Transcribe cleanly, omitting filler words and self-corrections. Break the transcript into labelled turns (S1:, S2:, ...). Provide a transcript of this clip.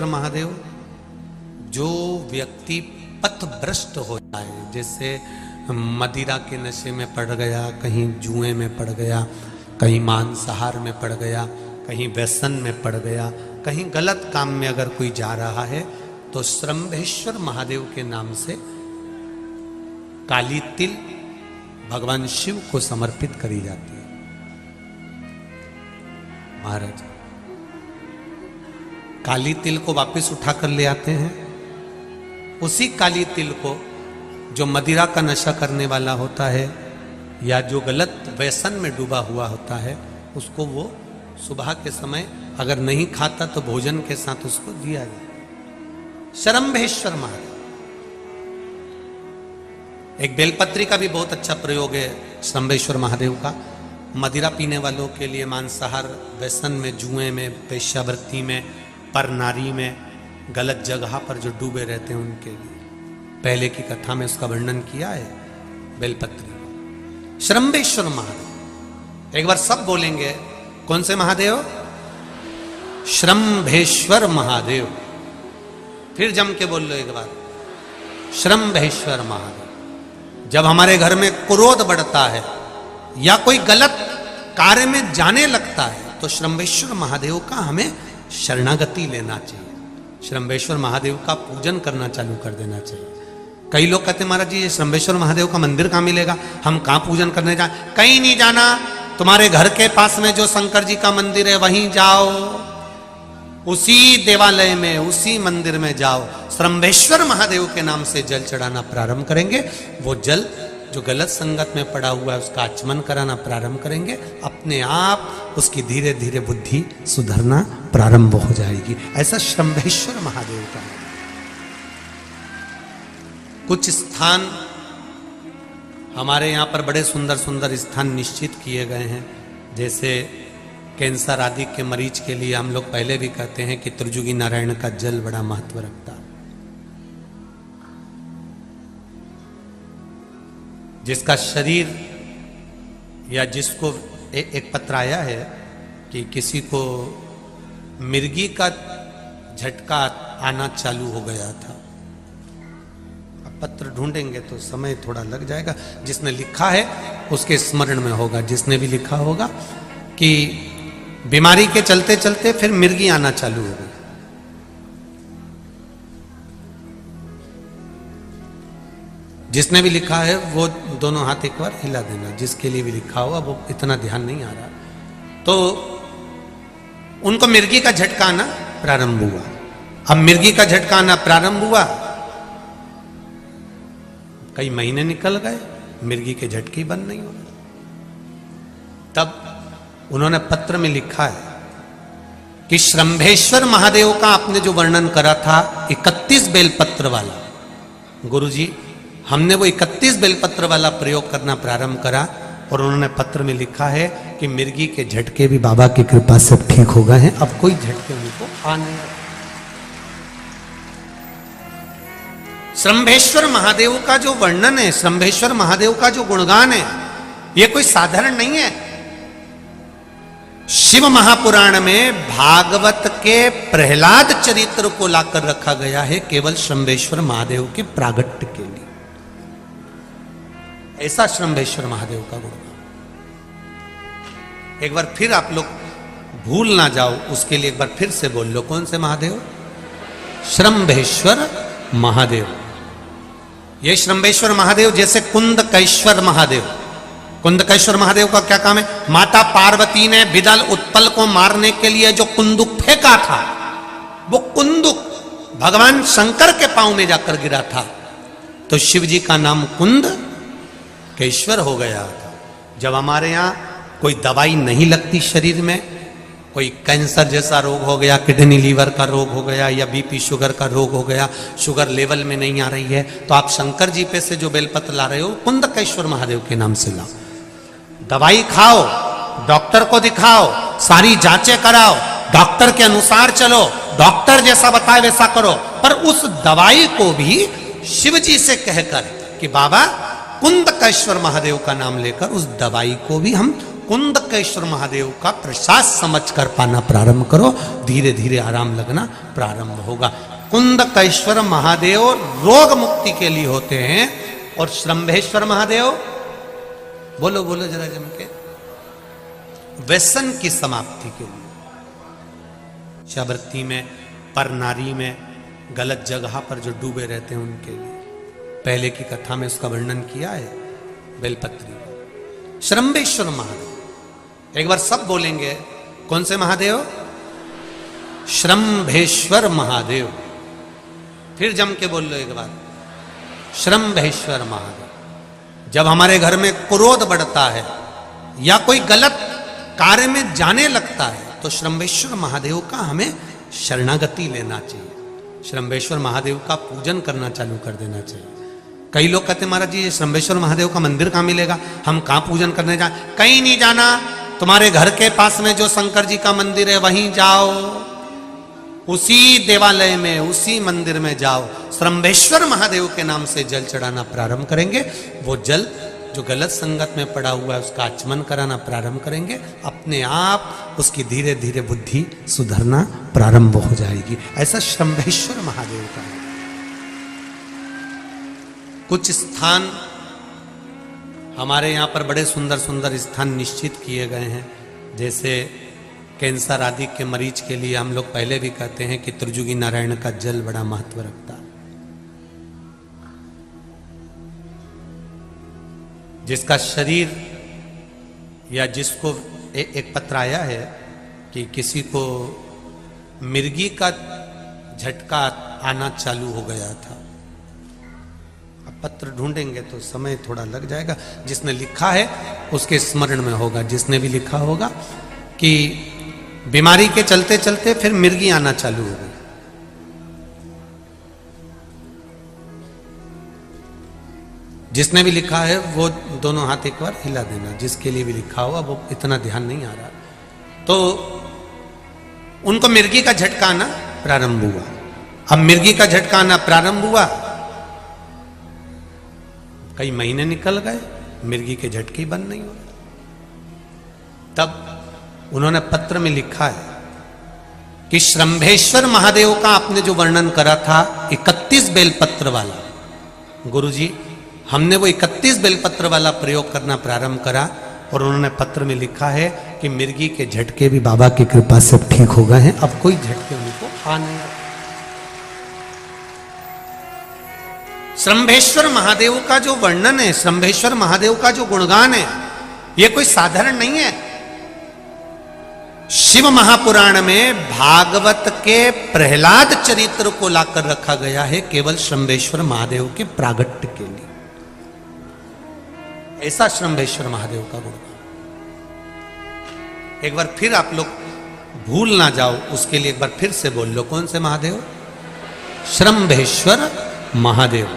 S1: महादेव, जो व्यक्ति पथभ्रष्ट हो जाए, जैसे मदिरा के नशे में पड़ गया, कहीं जुए में पड़ गया, कहीं मांसाहार में पड़ गया, कहीं व्यसन में पड़ गया, कहीं गलत काम में अगर कोई जा रहा है, तो श्रंभेश्वर महादेव के नाम से काली तिल भगवान शिव को समर्पित करी जाती है। महाराज काली तिल को वापस उठाकर ले आते हैं। उसी काली तिल को जो मदिरा का नशा करने वाला होता है या जो गलत व्यसन में डूबा हुआ होता है, उसको वो सुबह के समय अगर नहीं खाता तो भोजन के साथ उसको दिया जाए। श्रंभेश्वर महादेव। एक बेलपत्री का भी बहुत अच्छा प्रयोग है श्रंभेश्वर महादेव का। मदिरा पीने वालों के लिए, मांसाहार व्यसन में, जुए में, वेश्यावृत्ति में, पर नारी में, गलत जगह पर जो डूबे रहते हैं उनके लिए पहले की कथा में उसका वर्णन किया है बेलपत्री। श्रंभेश्वर महादेव, एक बार सब बोलेंगे। कौन से महादेव? श्रंभेश्वर महादेव। फिर जम के बोल लो एक बार, श्रंभेश्वर महादेव। जब हमारे घर में क्रोध बढ़ता है या कोई गलत कार्य में जाने लगता है, तो श्रंभेश्वर महादेव का हमें शरणागति लेना चाहिए। श्रंभेश्वर महादेव का पूजन करना चालू कर देना चाहिए। कई लोग कहते हैं महाराज जी, ये श्रंभेश्वर महादेव का मंदिर कहाँ मिलेगा, हम कहाँ पूजन करने जाए? कहीं नहीं जाना, तुम्हारे घर के पास में जो शंकर जी का मंदिर है वहीं जाओ, उसी देवालय में, उसी मंदिर में जाओ। श्रंभेश्वर महादेव के नाम से जल चढ़ाना प्रारंभ करेंगे। वो जल जो गलत संगत में पड़ा हुआ है उसका आचमन कराना प्रारंभ करेंगे। अपने आप उसकी धीरे धीरे बुद्धि सुधरना प्रारंभ हो जाएगी। ऐसा श्रंभेश्वर महादेव का। कुछ स्थान हमारे यहाँ पर बड़े सुंदर सुंदर स्थान निश्चित किए गए हैं। जैसे कैंसर आदि के मरीज के लिए हम लोग पहले भी कहते हैं कि त्रिजुगी नारायण का जल बड़ा महत्व रखता है। जिसका शरीर या जिसको एक पत्र आया है कि किसी को मिर्गी का झटका आना चालू हो गया था। अब पत्र ढूंढेंगे तो समय थोड़ा लग जाएगा। जिसने लिखा है उसके स्मरण में होगा। जिसने भी लिखा होगा कि बीमारी के चलते चलते फिर मिर्गी आना चालू हो गई। जिसने भी लिखा है वो दोनों हाथ एक बार हिला देना। जिसके लिए भी लिखा हुआ वो इतना ध्यान नहीं आ रहा, तो उनको मिर्गी का झटका आना प्रारंभ हुआ। अब मिर्गी का झटका आना प्रारंभ हुआ, कई महीने निकल गए, मिर्गी के झटके बंद नहीं हो रहे। तब उन्होंने पत्र में लिखा है कि श्रंभेश्वर महादेव का आपने जो वर्णन करा था 31 बेलपत्र वाला, गुरुजी हमने वो 31 बेलपत्र वाला प्रयोग करना प्रारंभ करा। और उन्होंने पत्र में लिखा है कि मिर्गी के झटके भी बाबा की कृपा से ठीक हो गए हैं, अब कोई झटके उनको आ नहीं। श्रंभेश्वर महादेव का जो वर्णन है, श्रंभेश्वर महादेव का जो गुणगान है, ये कोई साधारण नहीं है। शिव महापुराण में भागवत के प्रहलाद चरित्र को लाकर रखा गया है केवल श्रंभेश्वर महादेव के प्रागट्य के लिए। ऐसा श्रंभेश्वर महादेव का गुण। एक बार फिर आप लोग भूल ना जाओ, उसके लिए एक बार फिर से बोल लो। कौन से महादेव? श्रंभेश्वर महादेव। ये श्रंभेश्वर महादेव जैसे कुंदकेश्वर महादेव। कुंदकेश्वर महादेव का क्या काम है? माता पार्वती ने विदल उत्पल को मारने के लिए जो कुंदुक फेंका था, वो कुंदुक भगवान शंकर के पांव में जाकर गिरा था, तो शिव जी का नाम कुंदकेश्वर हो गया था। जब हमारे यहाँ कोई दवाई नहीं लगती शरीर में, कोई कैंसर जैसा रोग हो गया, किडनी लीवर का रोग हो गया, या बीपी शुगर का रोग हो गया, शुगर लेवल में नहीं आ रही है, तो आप शंकर जी पे से जो बेलपत्र ला रहे हो कुंदकेश्वर महादेव के नाम से लाओ। दवाई खाओ, डॉक्टर को दिखाओ, सारी जांचें कराओ, डॉक्टर के अनुसार चलो, डॉक्टर जैसा बताए वैसा करो, पर उस दवाई को भी शिव जी से कहकर कि बाबा कुंदकेश्वर महादेव का नाम लेकर उस दवाई को भी हम कुंदकेश्वर महादेव का प्रसाद समझकर पाना प्रारंभ करो, धीरे धीरे आराम लगना प्रारंभ होगा। कुंदकेश्वर महादेव रोग मुक्ति के लिए होते हैं और श्रंभेश्वर महादेव, बोलो बोलो जरा जम के, व्यसन की समाप्ति के लिए, जागृति में, पर नारी में, गलत जगह पर जो डूबे रहते हैं उनके लिए। पहले की कथा में उसका वर्णन किया है बेलपत्री। श्रंभेश्वर महादेव, एक बार सब बोलेंगे, कौन से महादेव? श्रंभेश्वर महादेव। फिर जम के बोल लो एक बार, श्रंभेश्वर महादेव। जब हमारे घर में क्रोध बढ़ता है या कोई गलत कार्य में जाने लगता है तो श्रंभेश्वर महादेव का हमें शरणागति लेना चाहिए, श्रंभेश्वर महादेव का पूजन करना चालू कर देना चाहिए। कई लोग कहते हैं महाराज जी ये श्रंभेश्वर महादेव का मंदिर कहाँ मिलेगा, हम कहाँ पूजन करने जाए? कहीं नहीं जाना, तुम्हारे घर के पास में जो शंकर जी का मंदिर है वहीं जाओ, उसी देवालय में, उसी मंदिर में जाओ, श्रंभेश्वर महादेव के नाम से जल चढ़ाना प्रारंभ करेंगे। वो जल जो गलत संगत में पड़ा हुआ है उसका आचमन कराना प्रारंभ करेंगे, अपने आप उसकी धीरे धीरे बुद्धि सुधरना प्रारंभ हो जाएगी। ऐसा श्रंभेश्वर महादेव का है। कुछ स्थान हमारे यहाँ पर बड़े सुंदर सुंदर स्थान निश्चित किए गए हैं, जैसे कैंसर आदि के मरीज के लिए हम लोग पहले भी कहते हैं कि त्रिजुगी नारायण का जल बड़ा महत्व रखता है। जिसका शरीर या जिसको एक पत्र आया है कि किसी को मिर्गी का झटका आना चालू हो गया था। अब पत्र ढूंढेंगे तो समय थोड़ा लग जाएगा, जिसने लिखा है उसके स्मरण में होगा। जिसने भी लिखा होगा कि बीमारी के चलते चलते फिर मिर्गी आना चालू हो गई। जिसने भी लिखा है वो दोनों हाथ एक बार हिला देना, जिसके लिए भी लिखा हुआ वो इतना ध्यान नहीं आ रहा। तो उनको मिर्गी का झटका आना प्रारंभ हुआ। अब मिर्गी का झटका आना प्रारंभ हुआ, कई महीने निकल गए, मिर्गी के झटके ही बंद नहीं हो रहे। तब उन्होंने पत्र में लिखा है कि श्रंभेश्वर महादेव का आपने जो वर्णन करा था 31 बेलपत्र वाला, गुरुजी हमने वो 31 बेलपत्र वाला प्रयोग करना प्रारंभ करा और उन्होंने पत्र में लिखा है कि मिर्गी के झटके भी बाबा की कृपा से ठीक हो गए हैं, अब कोई झटके उनको आ नहीं रहे। श्रंभेश्वर महादेव का जो वर्णन है, श्रंभेश्वर महादेव का जो गुणगान है, ये कोई साधारण नहीं है। शिव महापुराण में भागवत के प्रहलाद चरित्र को लाकर रखा गया है केवल श्रंभेश्वर महादेव के प्रागट्य के लिए। ऐसा श्रंभेश्वर महादेव का गुणगान एक बार फिर आप लोग भूल ना जाओ, उसके लिए एक बार फिर से बोल लो, कौन से महादेव? श्रंभेश्वर महादेव।